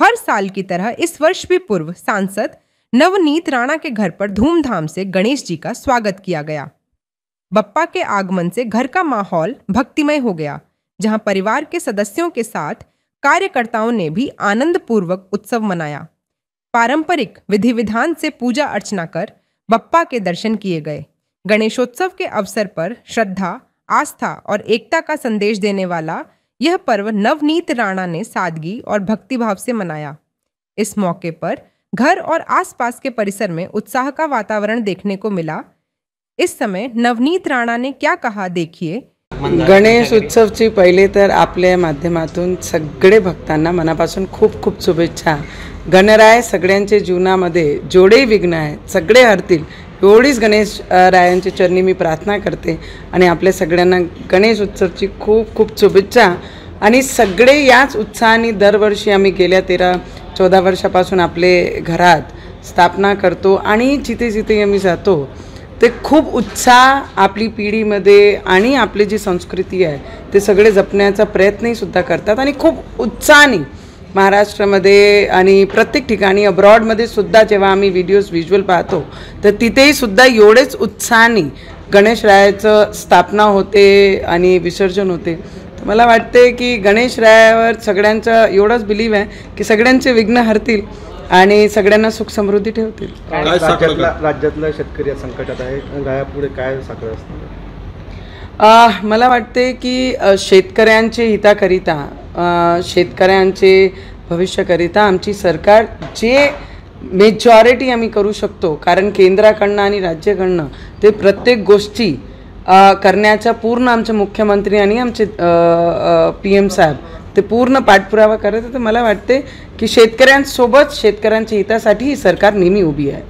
हर साल की तरह इस वर्ष भी पूर्व सांसद नवनीत राणा के घर पर धूमधाम से गणेश जी का स्वागत किया गया। बप्पा के आगमन से घर का माहौल भक्तिमय हो गया, जहां परिवार के सदस्यों के साथ कार्यकर्ताओं ने भी आनंद पूर्वक उत्सव मनाया। पारंपरिक विधि विधान से पूजा अर्चना कर बप्पा के दर्शन किए गए। गणेशोत्सव के अवसर पर श्रद्धा, आस्था और एकता का संदेश देने वाला यह पर्व नवनीत राणा ने सादगी और भक्तिभाव से मनाया। इस मौके पर घर और आसपास के परिसर में उत्साह का वातावरण देखने को मिला। इस समय नवनीत राणा ने क्या कहा, देखिए। गणेश उत्सवची पहिले तर आपल्या माध्यमातून सगळे भक्तांना मनापासून खूप खूप शुभेच्छा। गणराय सगळ्यांच्या जीवनामध्ये जेवढे विघ्न आहेत सगळे हरतील एवढीच गणेश रायांची चरणी मी प्रार्थना करते आणि आपल्या सगळ्यांना गणेश उत्सवची खूप खूप शुभेच्छा। आणि सगळे याच उत्साहाने दरवर्षी आम्ही गेल्या 13-14 वर्षापासून आपले घरात स्थापना करतो आणि जिथे जिथे आम्ही जातो ते खूप उत्साह आपली पिढीमध्ये आणि आपली जी संस्कृती आहे ते सगळे जपण्याचा प्रयत्नही सुद्धा करतात आणि खूप उत्साहाने महाराष्ट्रामध्ये आणि प्रत्येक ठिकाणी अब्रॉडमध्ये सुद्धा जेव्हा आम्ही व्हिज्युअल पाहतो तर तिथेही सुद्धा एवढेच उत्साहाने गणेशरायाचं स्थापना होते आणि विसर्जन होते। मला वाटते की गणेशरायावर सगळ्यांचा एवढाच बिलीव आहे की सगळ्यांचे विघ्न हरतील आणि सगळ्यांना सुख समृद्धी ठेवतील। राज्यातला शेतकरी संकटात आहे, रायापुढे काय साखर असणार? मला वाटते की शेतकऱ्यांचे हिताकरिता, शेतकऱ्यांचे भविष्याकरिता आमची सरकार जे मेजॉरिटी आम्ही करू शकतो, कारण केंद्राकडनं आणि राज्याकडनं ते प्रत्येक गोष्टी करण्याचा पूर्ण आमचे मुख्यमंत्री आणि आमचे PM साहेब ते पूर्ण पाठपुरावा करत। तर मला वाटते की शेतकऱ्यांसोबत शेतकऱ्यांच्या हितासाठी ही सरकार नेहमी उभी आहे।